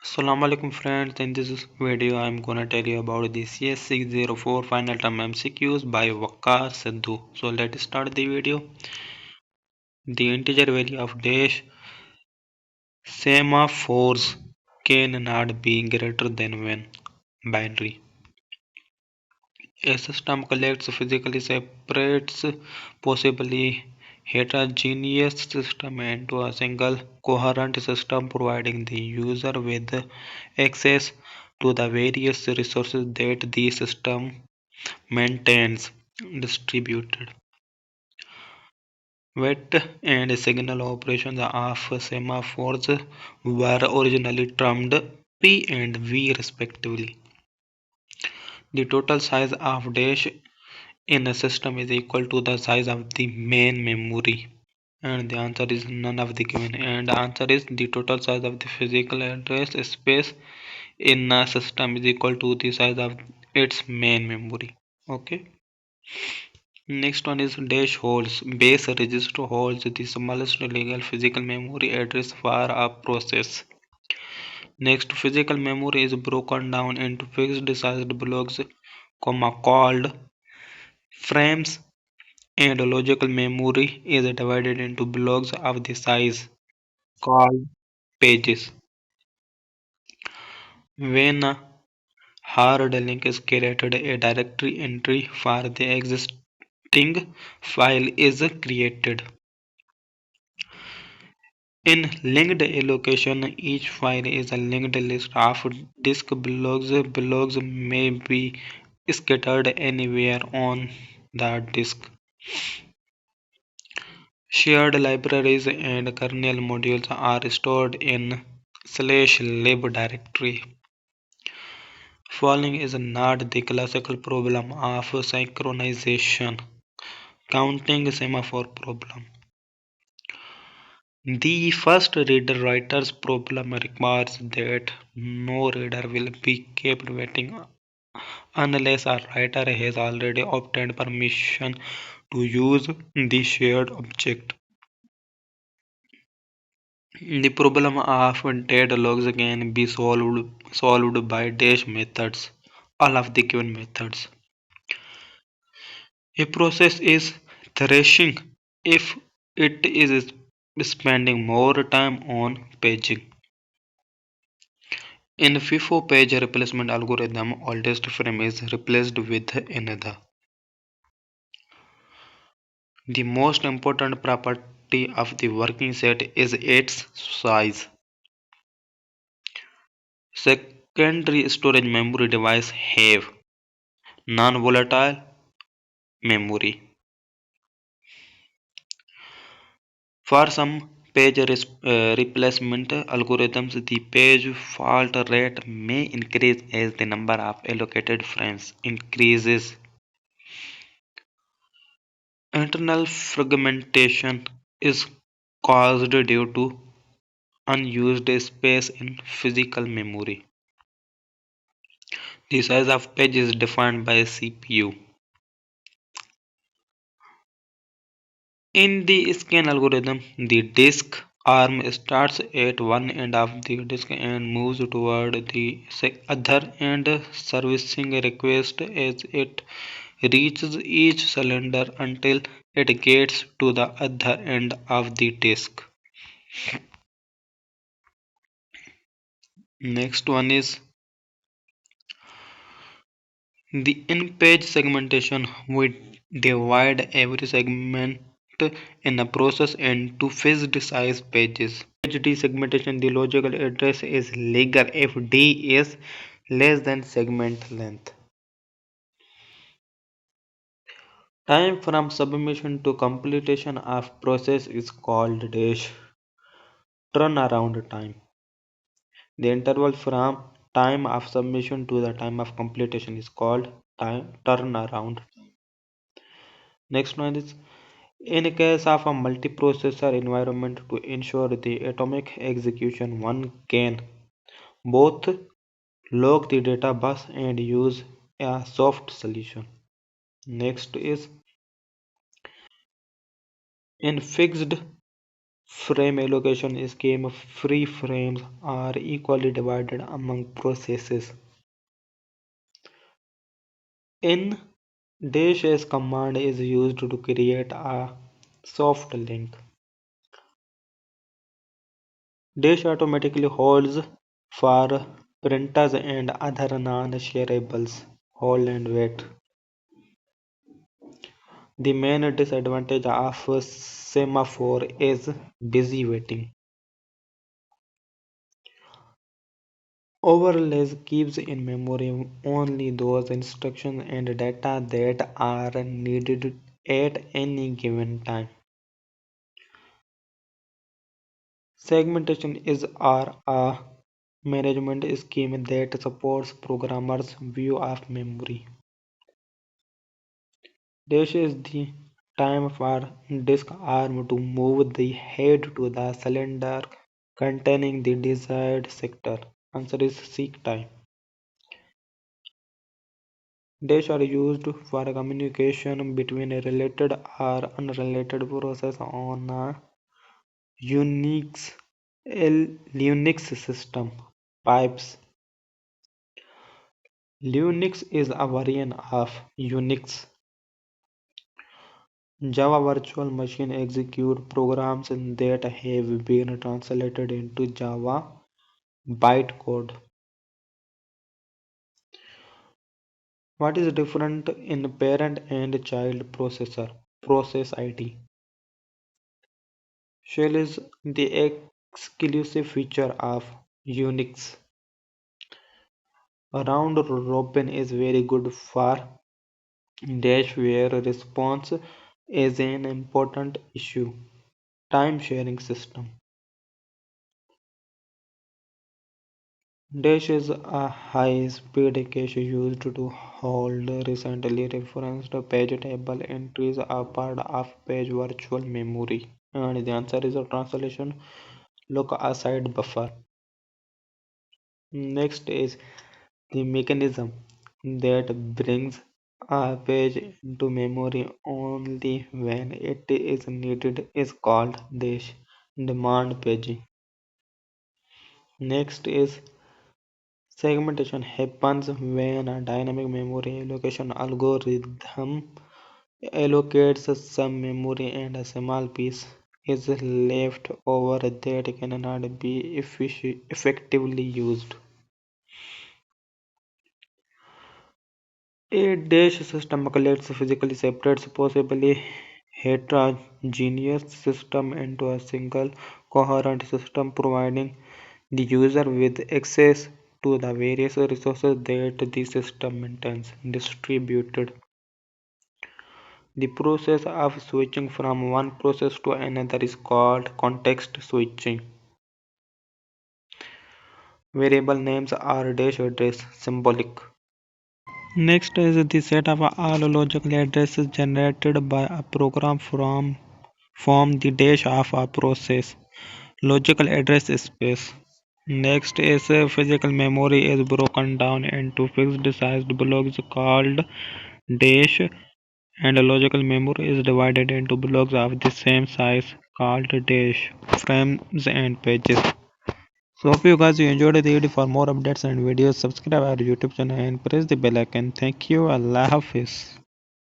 Assalamu alaikum friends, in this video I am gonna tell you about the CS604 final term MCQs by Sidhu. So let's start the video. The integer value of dash semaphores cannot be greater than when binary. A system collects physically separates possibly heterogeneous system into a single coherent system providing the user with access to the various resources that the system maintains distributed. Wet and signal operations of semaphores were originally termed P and V respectively. The total size of dash in a system is equal to the size of the main memory, and the answer is none of the given, and the answer is the total size of the physical address space in a system is equal to the size of its main memory. Okay, next one is dash holds. Base register holds the smallest legal physical memory address for a process. Next, physical memory is broken down into fixed sized blocks called frames, and logical memory is divided into blocks of the size called pages. When a hard link is created, a directory entry for the existing file is created. In linked allocation, each file is a linked list of disk blocks. Blocks may be scattered anywhere on the disk. Shared libraries and kernel modules are stored in /lib directory. Following is not the classical problem of synchronization counting semaphore problem. The first reader-writer's problem requires that no reader will be kept waiting unless a writer has already obtained permission to use the shared object. The problem of deadlocks can be solved by dash methods, all of the given methods. A process is thrashing if it is spending more time on paging. In FIFO page replacement algorithm, oldest frame is replaced with another. The most important property of the working set is its size. Secondary storage memory devices have non-volatile memory. For some page replacement algorithms, the page fault rate may increase as the number of allocated frames increases. Internal fragmentation is caused due to unused space in physical memory. The size of page is defined by CPU. In the scan algorithm, the disk arm starts at one end of the disk and moves toward the other end, servicing requests as it reaches each cylinder until it gets to the other end of the disk. Next one is the in-page segmentation. We divide every segment in a process into fixed size pages. Page desegmentation, the logical address is legal if D is less than segment length. Time from submission to completion of process is called dash turnaround time. The interval from time of submission to the time of completion is called time turnaround. Next one is in case of a multiprocessor environment, to ensure the atomic execution, one can both lock the data bus and use a soft solution. Next is in fixed Frame allocation scheme: free frames are equally divided among processes. In dash command is used to create a soft link. Dash automatically holds for printers and other non-shareables. Hold and wait. The main disadvantage of semaphore is busy waiting. Overlays keeps in memory only those instructions and data that are needed at any given time. Segmentation is a management scheme that supports programmers' view of memory. Dash is the time for disk arm to move the head to the cylinder containing the desired sector. Answer is seek time. Dash are used for communication between a related or unrelated process on a Unix Linux system. Pipes. Linux is a variant of Unix. Java Virtual Machine execute programs that have been translated into Java bytecode. What is different in parent and child processor? Process ID. Shell is the exclusive feature of Unix. Round robin is very good for dash where response is an important issue. Time sharing system. Dash is a high-speed cache used to hold recently referenced page table entries are part of page virtual memory. And the answer is a translation look aside buffer. Next is the mechanism that brings a page into memory only when it is needed is called dash demand paging. Next is segmentation happens when a dynamic memory allocation algorithm allocates some memory and a small piece is left over that cannot be effectively used. A dash system collects physically separates possibly heterogeneous system into a single coherent system, providing the user with access to the various resources that the system maintains distributed. The process of switching from one process to another is called context switching. Variable names are dash address symbolic. Next is the set of all logical addresses generated by a program from the dash of a process. Logical address space. Next is physical memory is broken down into fixed sized blocks called dash, and logical memory is divided into blocks of the same size called dash, frames and pages. So hope you guys you enjoyed the video. For more updates and videos, subscribe our YouTube channel and press the bell icon. Thank you. Allah Hafiz.